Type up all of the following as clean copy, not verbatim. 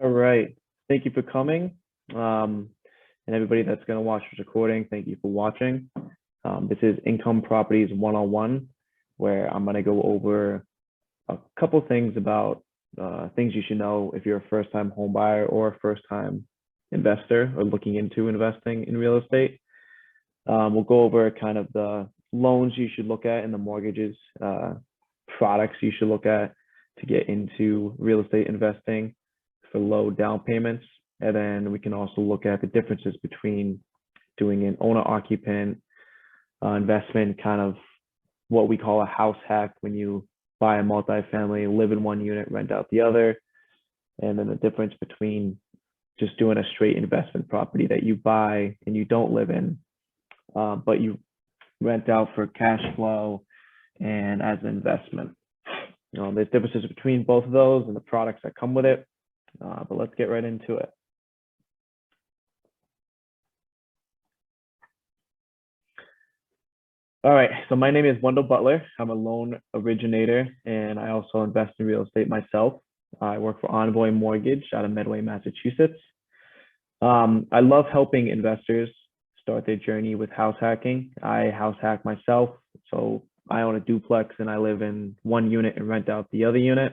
All right. Thank you for coming. And everybody that's going to watch this recording, thank you for watching. This is Income Properties 101, where I'm going to go over a couple things about things you should know if you're a first-time home buyer or a first-time investor or looking into investing in real estate. We'll go over kind of the loans you should look at and the mortgages, products you should look at to get into real estate investing for low down payments. And then we can also look at the differences between doing an owner-occupant investment, kind of what we call a house hack, when you buy a multifamily, live in one unit, rent out the other, and then the difference between just doing a straight investment property that you buy and you don't live in, but you rent out for cash flow and as an investment. There's differences between both of those and the products that come with it, but let's get right into it. All right, so my name is Wendell Butler. I'm a loan originator, and I also invest in real estate myself. I work for Envoy Mortgage out of Medway, Massachusetts. I love helping investors start their journey with house hacking. I house hack myself, so I own a duplex and I live in one unit and rent out the other unit.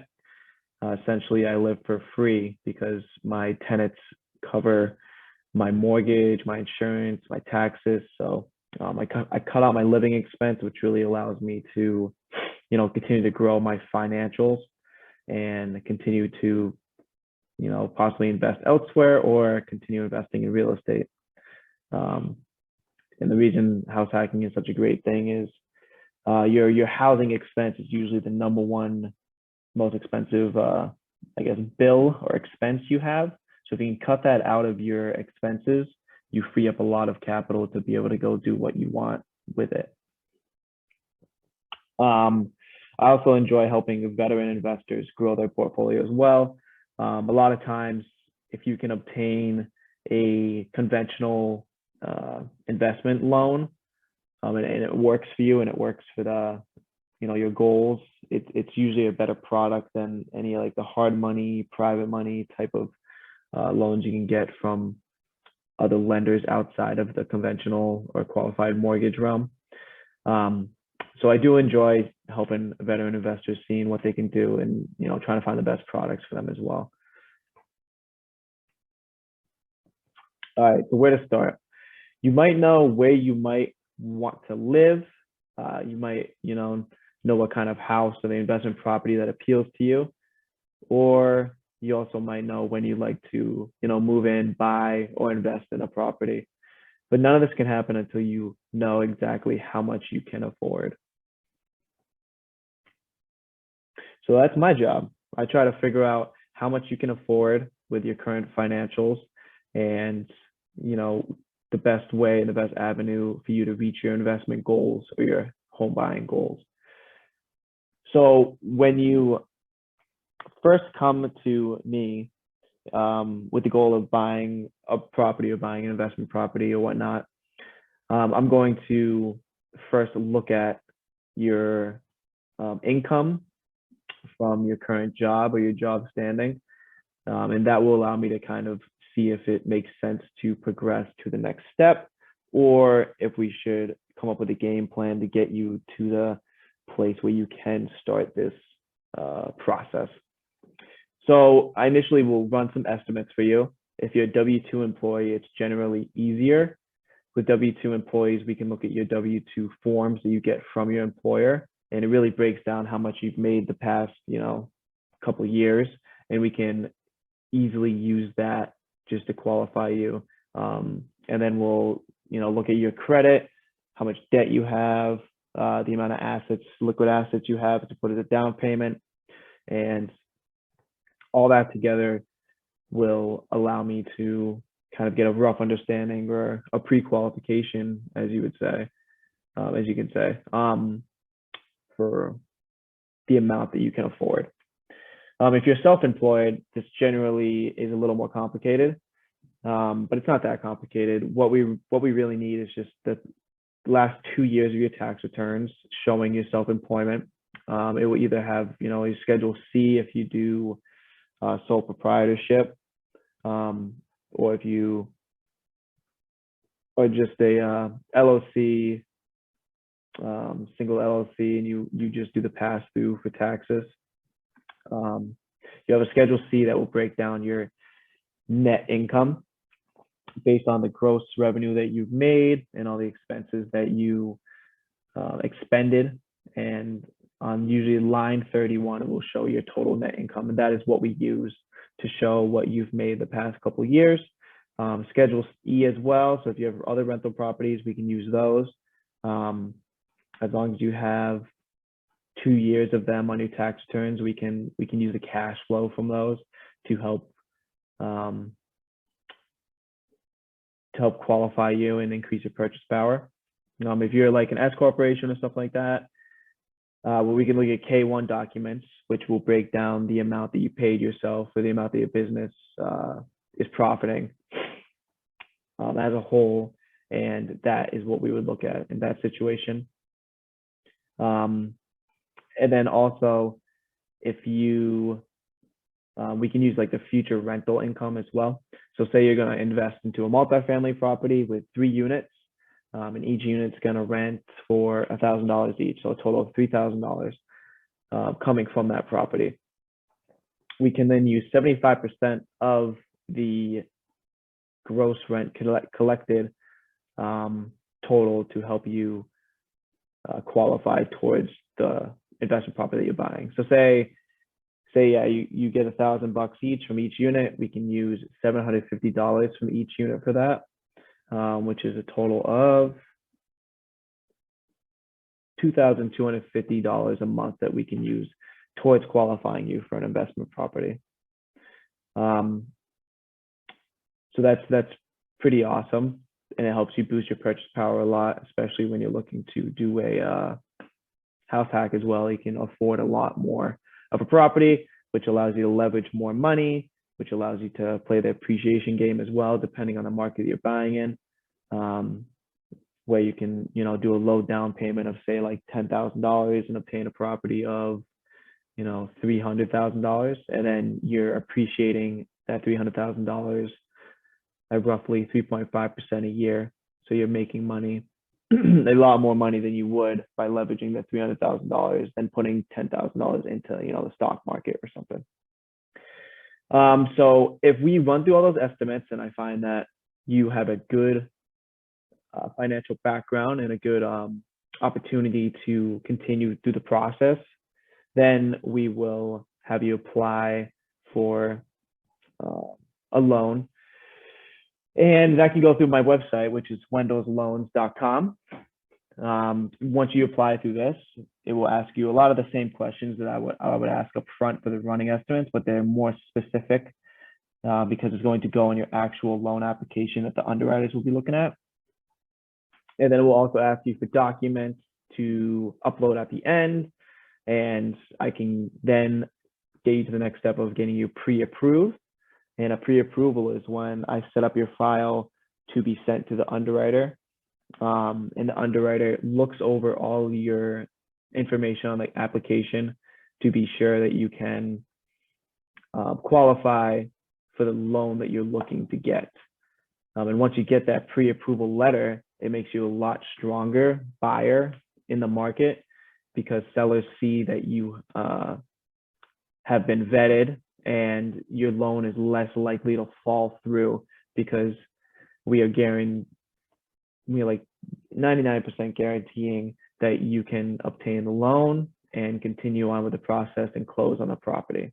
Essentially, I live for free because my tenants cover my mortgage, my insurance, my taxes. So I cut out my living expense, which really allows me to, continue to grow my financials and continue to, possibly invest elsewhere or continue investing in real estate. And the reason house hacking is such a great thing is your housing expense is usually the number one most expensive, bill or expense you have. So if you can cut that out of your expenses, you free up a lot of capital to be able to go do what you want with it. I also enjoy helping veteran investors grow their portfolio as well. A lot of times, if you can obtain a conventional investment loan, and it works for you and it works for the, your goals, it's usually a better product than any like the hard money, private money type of loans you can get from other lenders outside of the conventional or qualified mortgage realm. So I do enjoy helping veteran investors, seeing what they can do and, trying to find the best products for them as well. All right, so where to start? You might know where you might want to live. You might, know what kind of house or the investment property that appeals to you, or you also might know when you'd like to, move in, buy, or invest in a property. But none of this can happen until you know exactly how much you can afford. So that's my job. I try to figure out how much you can afford with your current financials and, the best way and the best avenue for you to reach your investment goals or your home buying goals. So when you first come to me with the goal of buying a property or buying an investment property or whatnot, I'm going to first look at your income from your current job or your job standing, and that will allow me to kind of see if it makes sense to progress to the next step, or if we should come up with a game plan to get you to the place where you can start this process. So I initially will run some estimates for you. If you're a W-2 employee, it's generally easier. With W-2 employees, we can look at your W-2 forms that you get from your employer, and it really breaks down how much you've made the past, couple of years, and we can easily use that just to qualify you. And then we'll, look at your credit, how much debt you have, the amount of assets, liquid assets you have to put as a down payment, and all that together will allow me to kind of get a rough understanding or a pre-qualification, as you would say, as you can say, for the amount that you can afford. If you're self-employed, this generally is a little more complicated, but it's not that complicated. What we really need is just the last 2 years of your tax returns showing your self-employment. It will either have, a Schedule C if you do sole proprietorship, or if you, or just a LLC, single LLC, and you just do the pass through for taxes. You have a Schedule C that will break down your net income based on the gross revenue that you've made and all the expenses that you expended. And on usually line 31, it will show your total net income. And that is what we use to show what you've made the past couple of years. Schedule E as well. So if you have other rental properties, we can use those. As long as you have 2 years of them on your tax returns, we can use the cash flow from those to help qualify you and increase your purchase power. If you're like an S corporation or stuff like that, well, we can look at K1 documents, which will break down the amount that you paid yourself for the amount that your business is profiting as a whole, and that is what we would look at in that situation. And then also, if you, we can use like the future rental income as well. So say you're going to invest into a multifamily property with 3 units, and each unit's going to rent for $1,000 each, so a total of $3,000 coming from that property. We can then use 75% of the gross rent collected total to help you qualify towards the investment property that you're buying. So say yeah, you get $1,000 each from each unit. We can use $750 from each unit for that, which is a total of $2,250 a month that we can use towards qualifying you for an investment property. So that's pretty awesome, and it helps you boost your purchase power a lot, especially when you're looking to do a house hack as well. You can afford a lot more of a property, which allows you to leverage more money, which allows you to play the appreciation game as well, depending on the market you're buying in, where you can, do a low down payment of say like $10,000 and obtain a property of, $300,000, and then you're appreciating that $300,000 at roughly 3.5% a year. So you're making money, a lot more money than you would by leveraging the $300,000 than putting $10,000 into, the stock market or something. So if we run through all those estimates and I find that you have a good financial background and a good opportunity to continue through the process, then we will have you apply for a loan. And that can go through my website, which is wendellsloans.com. Once you apply through this, it will ask you a lot of the same questions that I would ask up front for the running estimates, but they're more specific because it's going to go in your actual loan application that the underwriters will be looking at. And then it will also ask you for documents to upload at the end, and I can then get you to the next step of getting you pre-approved. And a pre-approval is when I set up your file to be sent to the underwriter. And the underwriter looks over all your information on the application to be sure that you can qualify for the loan that you're looking to get. And once you get that pre-approval letter, it makes you a lot stronger buyer in the market because sellers see that you have been vetted and your loan is less likely to fall through because we are like 99% guaranteeing that you can obtain the loan and continue on with the process and close on the property.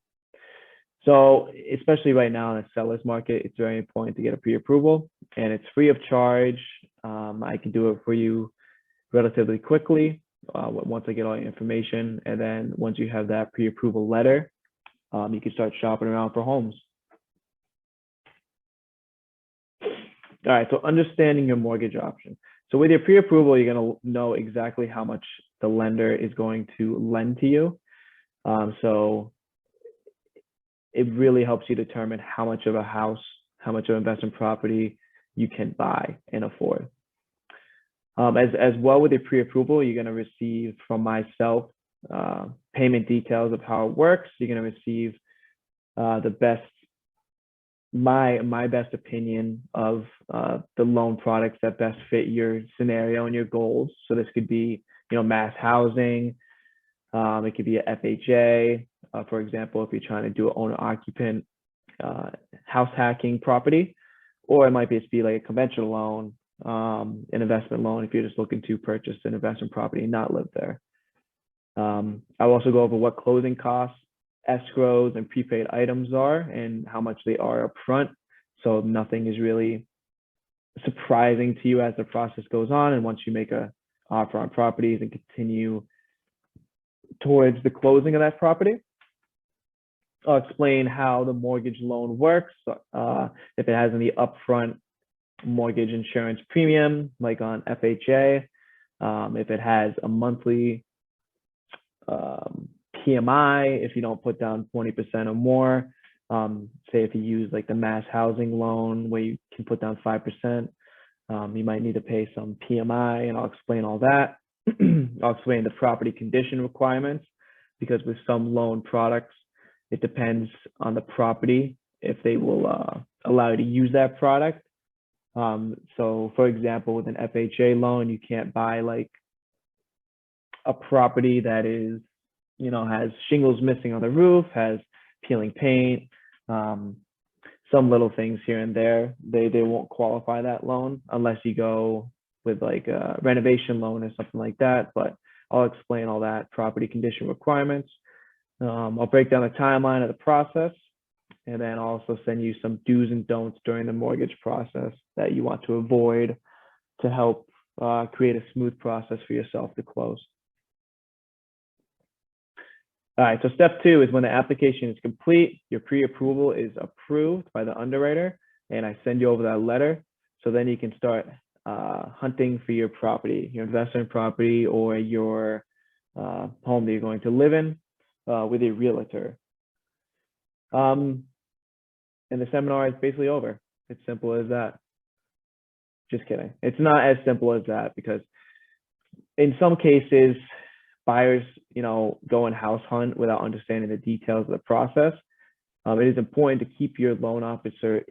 So especially right now in the seller's market, it's very important to get a pre-approval, and it's free of charge. I can do it for you relatively quickly once I get all your information. And then once you have that pre-approval letter, you can start shopping around for homes. All right, so understanding your mortgage option. So with your pre-approval, you're going to know exactly how much the lender is going to lend to you. So it really helps you determine how much of a house, how much of investment property you can buy and afford. As well with your pre-approval, you're going to receive from myself payment details of how it works. You're going to receive the best my best opinion of the loan products that best fit your scenario and your goals. So this could be, mass housing. It could be a FHA, for example, if you're trying to do an owner-occupant house hacking property, or it might just be like a conventional loan, an investment loan if you're just looking to purchase an investment property and not live there. I'll also go over what closing costs, escrows, and prepaid items are and how much they are up front. So nothing is really surprising to you as the process goes on. And once you make an offer on properties and continue towards the closing of that property, I'll explain how the mortgage loan works, if it has any upfront mortgage insurance premium, like on FHA, if it has a monthly PMI, if you don't put down 20% or more. Say if you use like the mass housing loan where you can put down 5%, you might need to pay some PMI, and I'll explain all that. I'll explain the property condition requirements, because with some loan products, it depends on the property if they will allow you to use that product. So for example, with an FHA loan, you can't buy like a property that is, has shingles missing on the roof, has peeling paint, some little things here and there. They won't qualify that loan unless you go with like a renovation loan or something like that. But I'll explain all that property condition requirements. I'll break down the timeline of the process, and then I'll also send you some do's and don'ts during the mortgage process that you want to avoid to help create a smooth process for yourself to close. All right, so step 2 is when the application is complete, your pre-approval is approved by the underwriter, and I send you over that letter. So then you can start hunting for your property, your investment property, or your home that you're going to live in with a realtor. And the seminar is basically over. It's simple as that. Just kidding. It's not as simple as that, because in some cases, buyers, go and house hunt without understanding the details of the process. It is important to keep your loan officer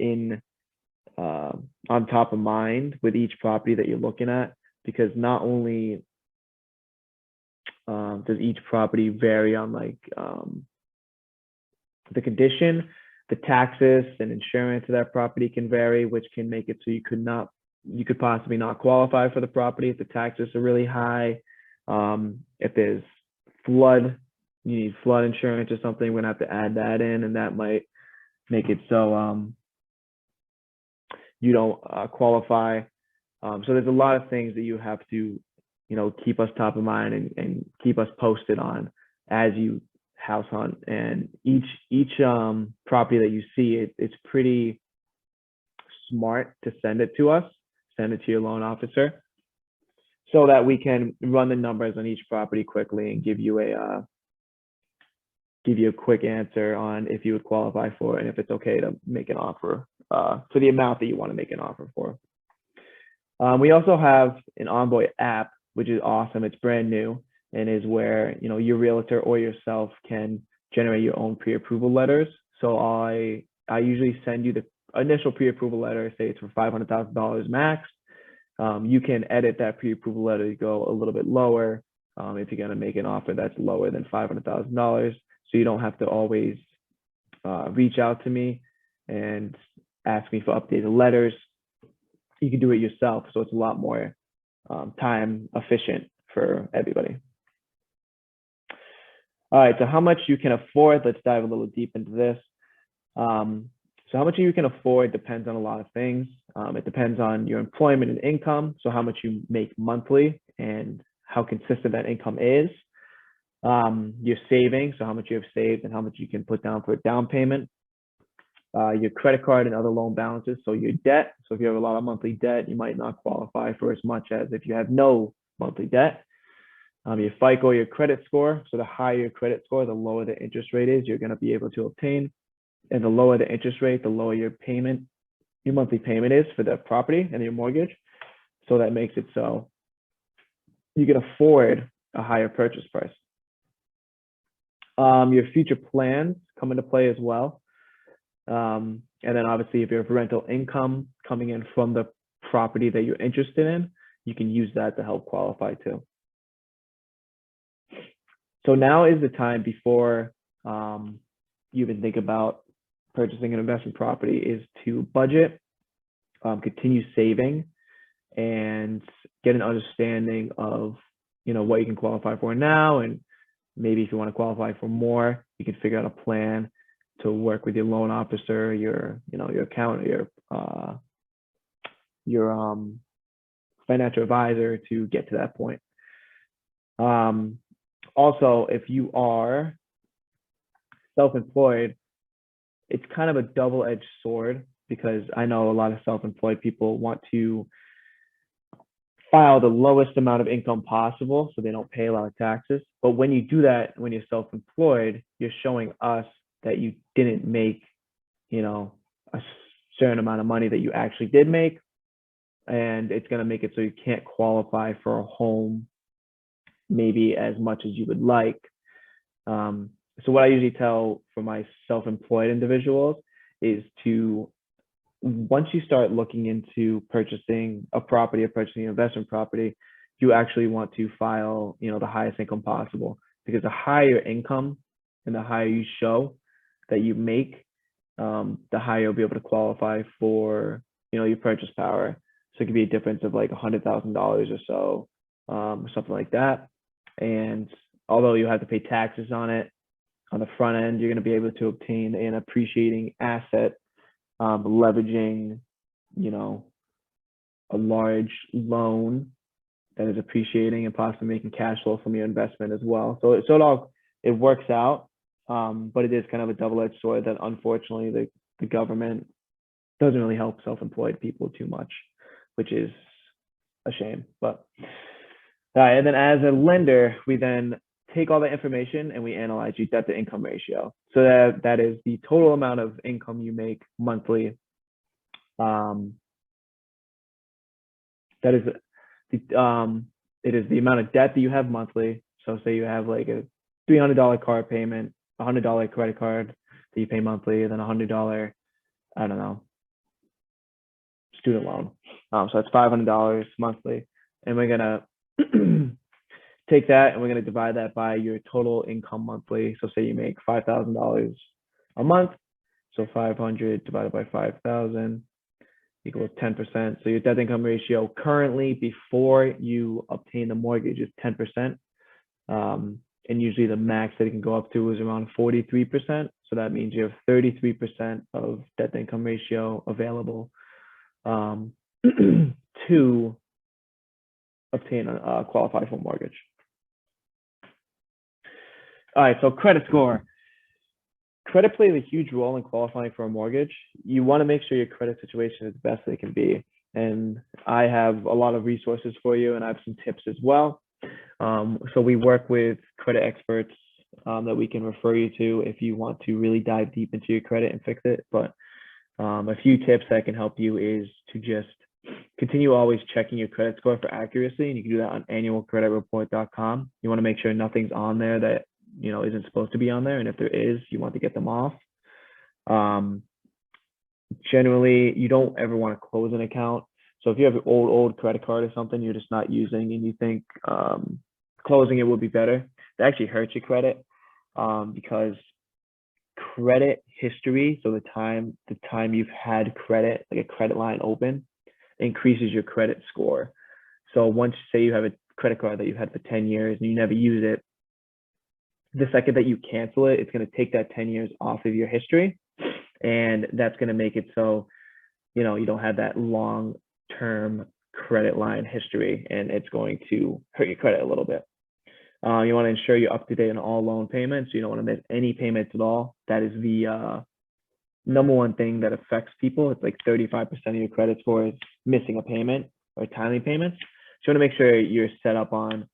on top of mind with each property that you're looking at, because not only does each property vary on like the condition, the taxes and insurance of that property can vary, which can make it so you could possibly not qualify for the property if the taxes are really high. If there's flood, you need flood insurance or something, we're gonna have to add that in, and that might make it so you don't qualify. So there's a lot of things that you have to, keep us top of mind and keep us posted on as you house hunt. And each property that you see, it's pretty smart to send it to us, send it to your loan officer, so that we can run the numbers on each property quickly and give you a quick answer on if you would qualify for it and if it's okay to make an offer for the amount that you want to make an offer for. We also have an Envoy app, which is awesome. It's brand new and is where your realtor or yourself can generate your own pre-approval letters. So I usually send you the initial pre-approval letter, say it's for $500,000 max. You can edit that pre-approval letter to go a little bit lower if you're going to make an offer that's lower than $500,000. So you don't have to always reach out to me and ask me for updated letters. You can do it yourself. So it's a lot more time efficient for everybody. All right, so how much you can afford, let's dive a little deep into this. So how much you can afford depends on a lot of things. It depends on your employment and income, so how much you make monthly and how consistent that income is. Your savings, so how much you have saved and how much you can put down for a down payment. Your credit card and other loan balances, so your debt. So if you have a lot of monthly debt, you might not qualify for as much as if you have no monthly debt. Your FICO, your credit score. So the higher your credit score, the lower the interest rate is you're going to be able to obtain. And the lower the interest rate, the lower your monthly payment is for the property and your mortgage. So that makes it so you can afford a higher purchase price. Your future plans come into play as well. And then obviously if you have rental income coming in from the property that you're interested in, you can use that to help qualify too. So now is the time before you even think about purchasing an investment property is to budget, continue saving, and get an understanding of what you can qualify for now, and maybe if you want to qualify for more, you can figure out a plan to work with your loan officer, your accountant, your financial advisor to get to that point. Also, if you are self-employed, it's kind of a double-edged sword, because I know a lot of self-employed people want to file the lowest amount of income possible so they don't pay a lot of taxes. But when you do that, when you're self-employed, you're showing us that you didn't make, a certain amount of money that you actually did make. And it's going to make it so you can't qualify for a home maybe as much as you would like. So what I usually tell for my self-employed individuals is to, once you start looking into purchasing a property or purchasing an investment property, you actually want to file, the highest income possible, because the higher income and the higher you show that you make, the higher you'll be able to qualify for, your purchase power. So it could be a difference of like $100,000 or so, or something like that. And although you have to pay taxes on it, on the front end, you're going to be able to obtain an appreciating asset, leveraging, a large loan that is appreciating and possibly making cash flow from your investment as well. So it works out, but it is kind of a double-edged sword that unfortunately the government doesn't really help self-employed people too much, which is a shame. But and then as a lender, we then take all the information and we analyze your debt to income ratio. So that is the total amount of income you make monthly. That is it is the amount of debt that you have monthly. So say you have like a $300 car payment, $100 credit card that you pay monthly, and then $100, I don't know, student loan. So that's $500 monthly, and we're gonna take that and we're gonna divide that by your total income monthly. So say you make $5,000 a month, so 500 divided by 5,000 equals 10%. So your debt income ratio currently before you obtain the mortgage is 10%. And usually the max that it can go up to is around 43%. So that means you have 33% of debt income ratio available to obtain a qualify for mortgage. All right, so credit score. Credit plays a huge role in qualifying for a mortgage. You want to make sure your credit situation is the best that it can be. And I have a lot of resources for you, and I have some tips as well. So we work with credit experts that we can refer you to if you want to really dive deep into your credit and fix it. But a few tips that can help you is to just continue always checking your credit score for accuracy, and you can do that on annualcreditreport.com. You want to make sure nothing's on there that isn't supposed to be on there, and if there is, you want to get them off. Generally, you don't ever want to close an account. So if you have an old credit card or something you're just not using, and you think closing it would be better, it actually hurts your credit, because credit history, so the time you've had credit, like a credit line open, increases your credit score. So once, say you have a credit card that you've had for 10 years and you never use it, the second that you cancel it, it's going to take that 10 years off of your history, and that's going to make it so you don't have that long-term credit line history, and it's going to hurt your credit a little bit. You want to ensure you're up to date on all loan payments. You don't want to miss any payments at all. That is the number one thing that affects people. It's like 35% of your credit score is missing a payment or timely payments. So you want to make sure you're set up on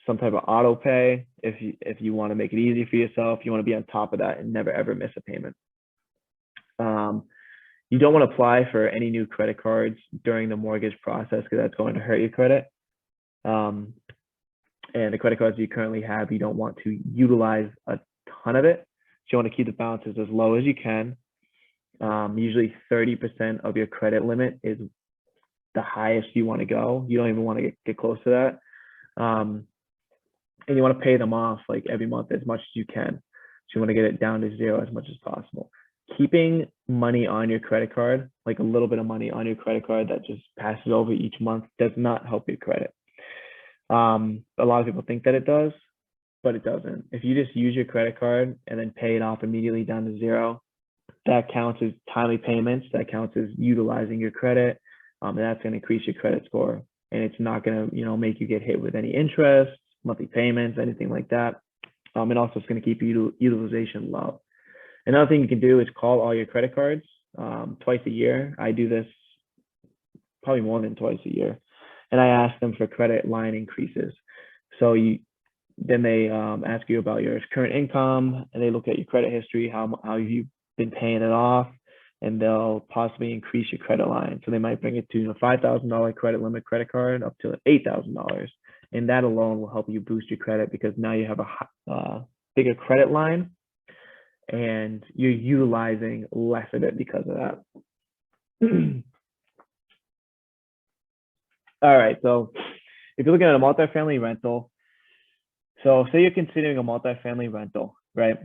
some type of auto pay if you want to make it easy for yourself. You want to be on top of that and never ever miss a payment. You don't want to apply for any new credit cards during the mortgage process, because that's going to hurt your credit. And the credit cards you currently have, you don't want to utilize a ton of it. So you want to keep the balances as low as you can. Usually 30% of your credit limit is the highest you want to go. You don't even want to get close to that. And you want to pay them off like every month as much as you can. So you want to get it down to zero as much as possible. Keeping money on your credit card, like a little bit of money on your credit card that just passes over each month, does not help your credit. A lot of people think that it does, but it doesn't. If you just use your credit card and then pay it off immediately down to zero, that counts as timely payments. That counts as utilizing your credit. That's going to increase your credit score, and it's not going to, make you get hit with any interest, monthly payments, anything like that. And also it's going to keep utilization low. Another thing you can do is call all your credit cards twice a year. I do this probably more than twice a year, and I ask them for credit line increases. So then they ask you about your current income, and they look at your credit history, how you've been paying it off, and they'll possibly increase your credit line. So they might bring it to a $5,000 credit limit credit card up to $8,000. And that alone will help you boost your credit because now you have a bigger credit line and you're utilizing less of it because of that. All right, so if you're looking at a multifamily rental, so say you're considering a multifamily rental, right?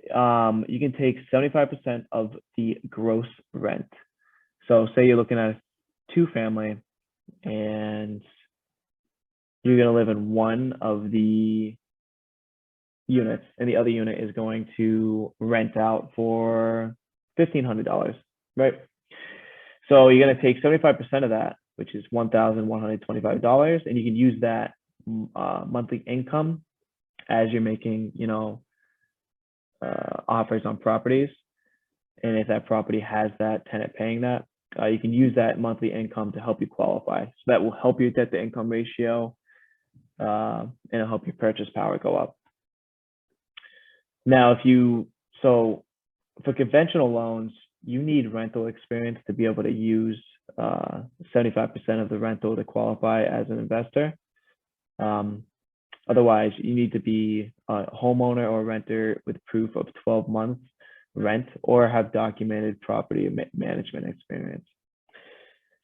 You can take 75% of the gross rent. So say you're looking at a 2-family and you're going to live in one of the units and the other unit is going to rent out for $1,500, right? So you're going to take 75% of that, which is $1,125, and you can use that monthly income as you're making, offers on properties. And if that property has that tenant paying that, you can use that monthly income to help you qualify. So that will help your debt to income ratio, and it'll help your purchase power go up. Now, so for conventional loans, you need rental experience to be able to use 75% of the rental to qualify as an investor. Otherwise, you need to be a homeowner or renter with proof of 12 months rent or have documented property management experience.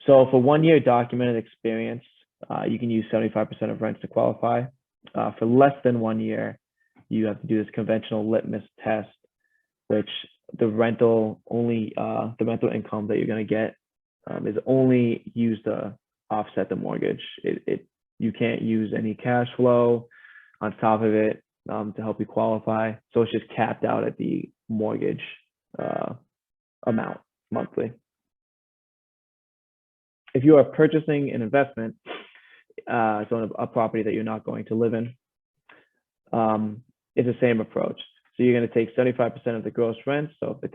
So for 1 year documented experience, you can use 75% of rents to qualify. For less than 1 year, you have to do this conventional litmus test, which the rental income that you're going to get is only used to offset the mortgage. You can't use any cash flow on top of it to help you qualify. So it's just capped out at the mortgage amount monthly. If you are purchasing an investment, so a property that you're not going to live in, it's the same approach. So you're going to take 75% of the gross rent. So if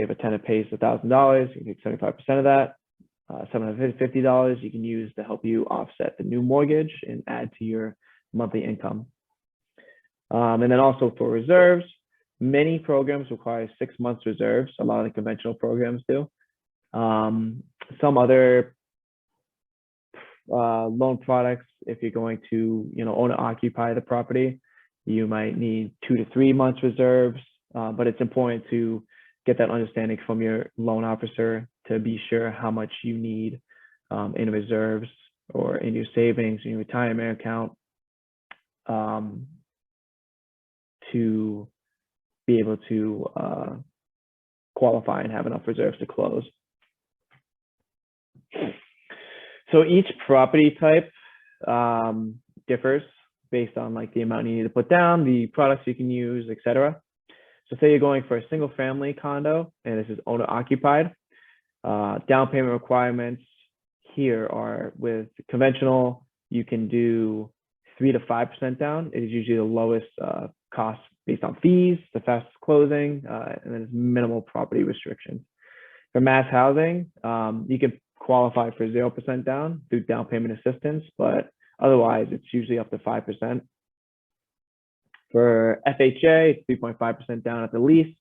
a tenant pays $1,000, you can take 75% of that. $750 you can use to help you offset the new mortgage and add to your monthly income. And then also for reserves, many programs require 6 months reserves. A lot of the conventional programs do. Some other loan products, if you're going to own and occupy the property, you might need 2 to 3 months reserves, but it's important to get that understanding from your loan officer to be sure how much you need in reserves or in your savings, in your retirement account, to be able to qualify and have enough reserves to close. So each property type differs based on the amount you need to put down, the products you can use, etc. So say you're going for a single family condo and this is owner occupied, down payment requirements here are with conventional, you can do 3 to 5% down. It is usually the lowest cost based on fees, the fastest closing, and then minimal property restrictions. For mass housing, you can qualify for 0% down through down payment assistance, but otherwise it's usually up to 5%. For FHA, it's 3.5% down at the least.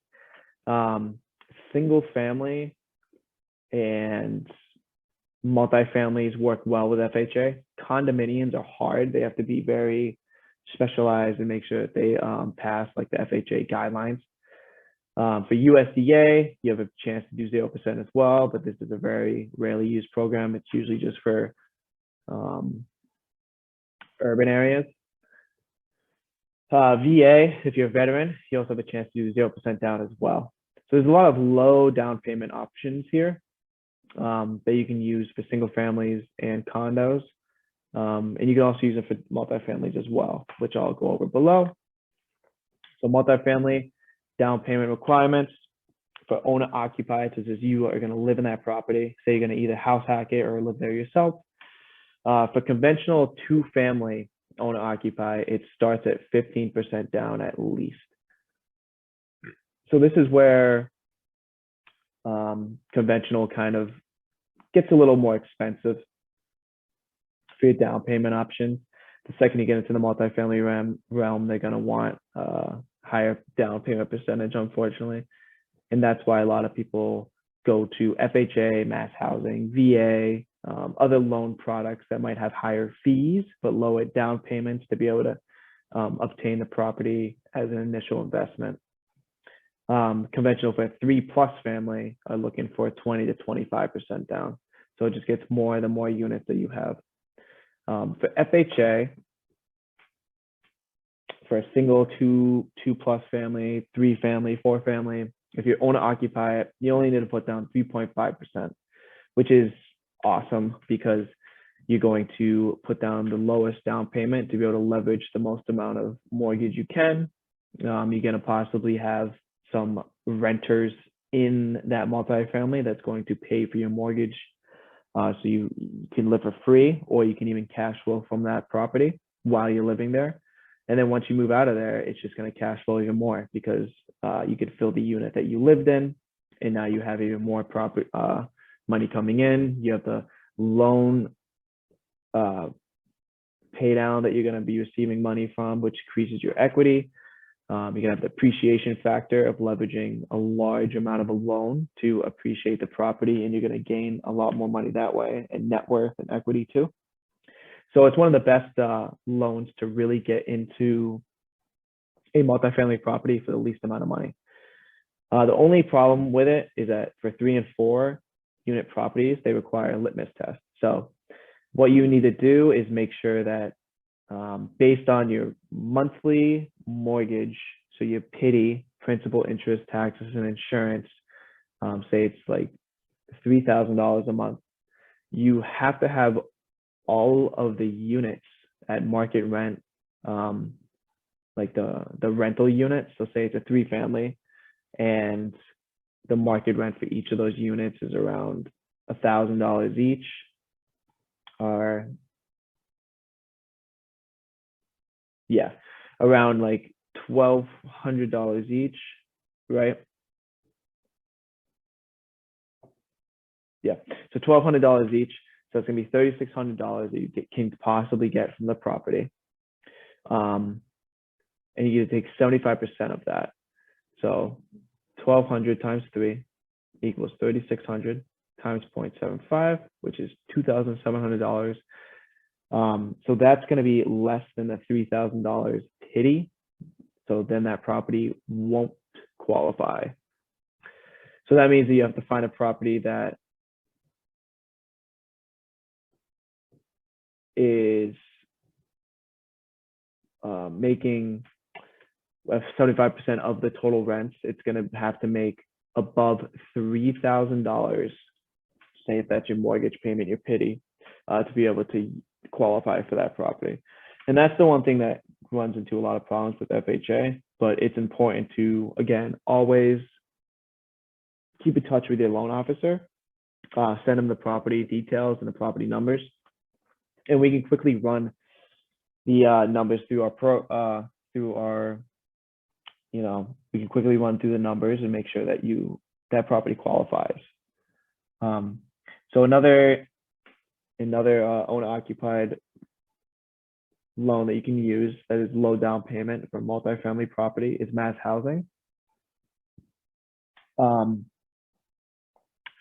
Single family and multifamilies work well with FHA. Condominiums are hard. They have to be very specialized and make sure that they pass the FHA guidelines. For USDA, you have a chance to do 0% as well, but this is a very rarely used program. It's usually just for urban areas. VA, if you're a veteran, you also have a chance to do 0% down as well. So there's a lot of low down payment options here that you can use for single families and condos. And you can also use it for multifamilies as well, which I'll go over below. So multifamily down payment requirements for owner occupied, so as you are going to live in that property, say you're going to either house hack it or live there yourself. For conventional two-family owner occupied, it starts at 15% down at least. So this is where conventional kind of gets a little more expensive for your down payment options. The second you get into the multifamily realm, they're going to want higher down payment percentage, unfortunately. And that's why a lot of people go to FHA, mass housing, VA, other loan products that might have higher fees, but lower down payments to be able to obtain the property as an initial investment. Conventional for a 3+ family are looking for 20 to 25% down. So it just gets more the more units that you have. For FHA, for a single 2+ family, 3 family, 4 family, if you owner occupy it, you only need to put down 3.5%, which is awesome because you're going to put down the lowest down payment to be able to leverage the most amount of mortgage you can. You're going to possibly have some renters in that multifamily that's going to pay for your mortgage. So you can live for free, or you can even cash flow from that property while you're living there. And then once you move out of there, it's just going to cash flow even more because you could fill the unit that you lived in, and now you have even more property money coming in. You have the loan pay down that you're going to be receiving money from, which increases your equity. You're going to have the appreciation factor of leveraging a large amount of a loan to appreciate the property, and you're going to gain a lot more money that way, and net worth and equity too. So it's one of the best loans to really get into a multifamily property for the least amount of money. The only problem with it is that for 3 and 4 unit properties, they require a litmus test. So what you need to do is make sure that based on your monthly mortgage, so your PITI, principal, interest, taxes, and insurance, say it's like $3,000 a month, you have to have all of the units at market rent, like the rental units. So say it's a 3 family, and the market rent for each of those units is around $1,000 each, or around like $1,200 each, right? So $1,200 each. So it's gonna be $3,600 that you can possibly get from the property. And you get to take 75% of that. So 1,200 times 3 equals 3,600 times 0.75, which is $2,700. So that's going to be less than the $3,000 PITI. So then that property won't qualify. So that means that you have to find a property that is making 75% of the total rents. It's going to have to make above $3,000, say if that's your mortgage payment, your PITI, to be able to qualify for that property. And that's the one thing that runs into a lot of problems with FHA, but it's important to, again, always keep in touch with your loan officer, send them the property details and the property numbers, and we can quickly run the numbers through our we can quickly run through the numbers and make sure that that property qualifies. So another owner-occupied loan that you can use that is low down payment for multifamily property is mass housing.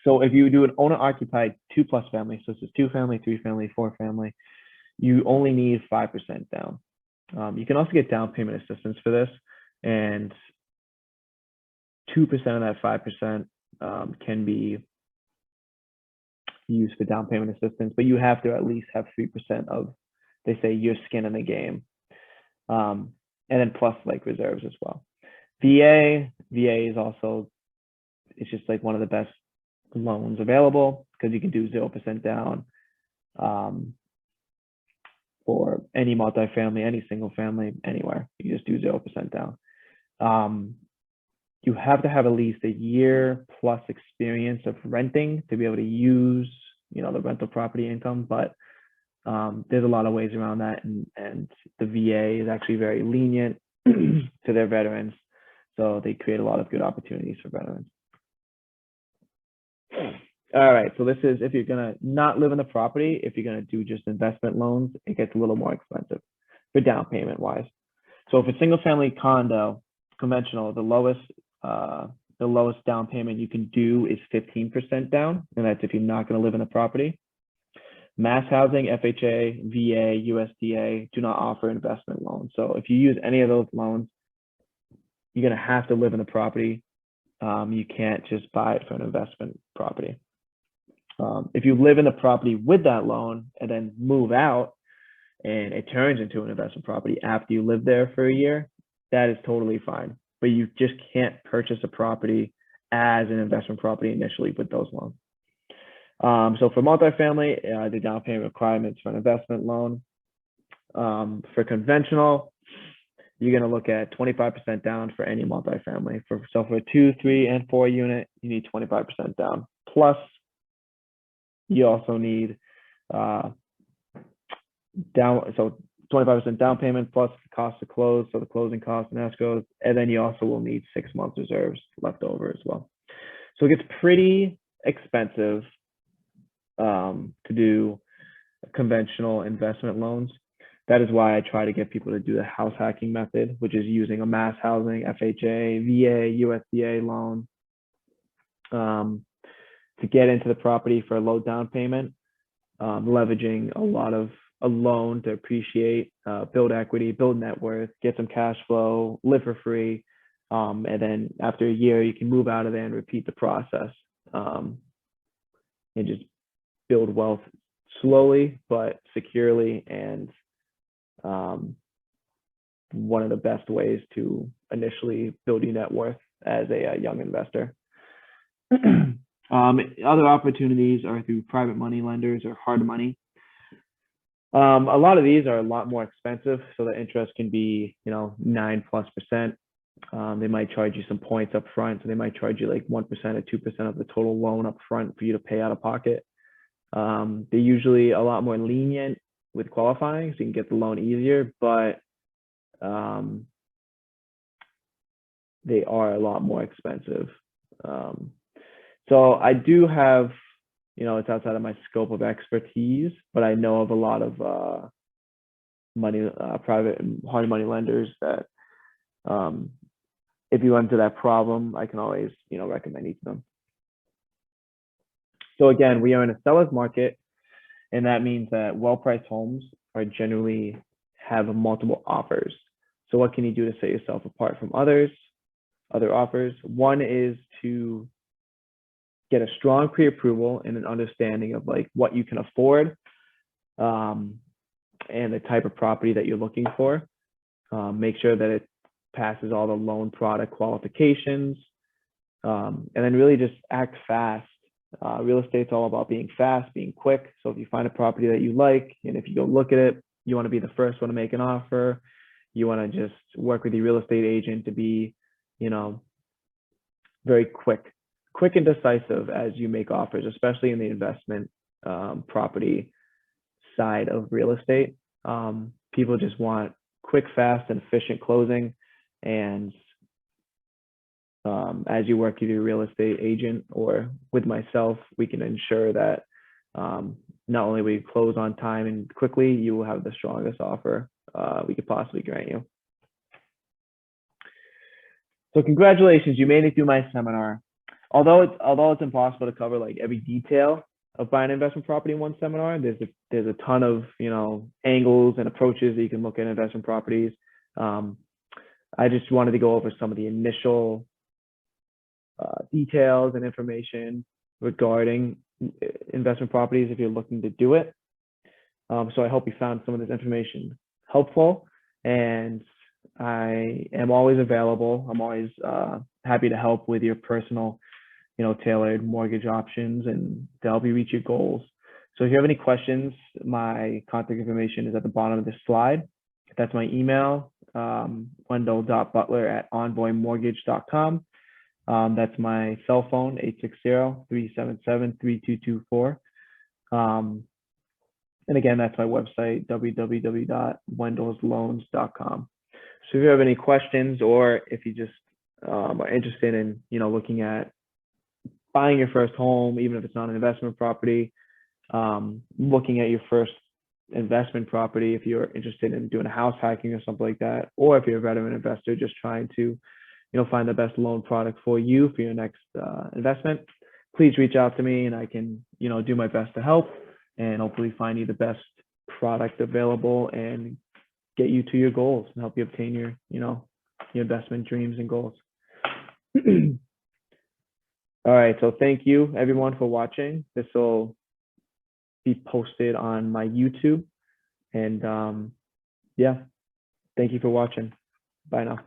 So if you do an owner-occupied 2+ family, so this is 2 family, 3 family, 4 family, you only need 5% down. You can also get down payment assistance for this, and 2% of that 5% can be used for down payment assistance, but you have to at least have 3% of, they say, your skin in the game. And then plus like reserves as well. VA is also, it's just like one of the best loans available because you can do 0% down for any multifamily, any single family, anywhere. You just do 0% down. You have to have at least a year plus experience of renting to be able to use, the rental property income, but there's a lot of ways around that, and the VA is actually very lenient to their veterans, so they create a lot of good opportunities for veterans. All right, so this is if you're gonna not live in the property. If you're gonna do just investment loans, it gets a little more expensive for down payment wise. So for single family condo, conventional, the lowest down payment you can do is 15% down, and that's if you're not going to live in the property. Mass housing, FHA, VA, USDA do not offer investment loans. So if you use any of those loans, you're going to have to live in the property. You can't just buy it for an investment property. If you live in the property with that loan and then move out and it turns into an investment property after you live there for a year, that is totally fine. But you just can't purchase a property as an investment property initially with those loans. So for multifamily, the down payment requirements for an investment loan. For conventional, you're going to look at 25% down for any multifamily. So for a 2, 3, and 4 unit, you need 25% down. Plus, you also need 25% down payment plus the cost to close, so the closing costs and escrows, and then you also will need 6 months reserves left over as well. So it gets pretty expensive to do conventional investment loans. That is why I try to get people to do the house hacking method, which is using a mass housing, FHA, VA, USDA loan to get into the property for a low down payment, leveraging a loan to appreciate, build equity, build net worth, get some cash flow, live for free. And then after a year, you can move out of there and repeat the process and just build wealth slowly, but securely. And one of the best ways to initially build your net worth as a young investor. Other opportunities are through private money lenders or hard money. A lot of these are a lot more expensive, so the interest can be 9+%. They might charge you some points up front, so they might charge you like 1% or 2% of the total loan up front for you to pay out of pocket. They're usually a lot more lenient with qualifying, so you can get the loan easier, but they are a lot more expensive. So I do have, it's outside of my scope of expertise, but I know of a lot of private and hard money lenders that if you run into that problem, I can always, recommend each of them. So again, we are in a seller's market, and that means that well-priced homes are generally have multiple offers. So what can you do to set yourself apart from other offers? One is to get a strong pre-approval and an understanding of like what you can afford and the type of property that you're looking for. Make sure that it passes all the loan product qualifications, and then really just act fast. Real estate's all about being fast, being quick. So if you find a property that you like, and if you go look at it, you want to be the first one to make an offer. You want to just work with your real estate agent to be, very quick and decisive as you make offers, especially in the investment property side of real estate. People just want quick, fast, and efficient closing. And as you work with your real estate agent or with myself, we can ensure that not only will you close on time and quickly, you will have the strongest offer we could possibly grant you. So congratulations, you made it through my seminar. Although it's impossible to cover like every detail of buying an investment property in one seminar, there's a ton of angles and approaches that you can look at investment properties. I just wanted to go over some of the initial details and information regarding investment properties if you're looking to do it. So I hope you found some of this information helpful, and I am always available. I'm always happy to help with your personal, tailored mortgage options and to help you reach your goals. So if you have any questions, my contact information is at the bottom of this slide. That's my email, wendell.butler@envoymortgage.com. That's my cell phone, 860-377-3224. And again, that's my website, www.wendellsloans.com. So if you have any questions, or if you just are interested in, looking at buying your first home, even if it's not an investment property, looking at your first investment property, if you're interested in doing a house hacking or something like that, or if you're a veteran investor just trying to, find the best loan product for you for your next investment, please reach out to me and I can, do my best to help and hopefully find you the best product available and get you to your goals and help you obtain your, your investment dreams and goals. All right, so thank you everyone for watching. This will be posted on my YouTube, and yeah, thank you for watching. Bye now.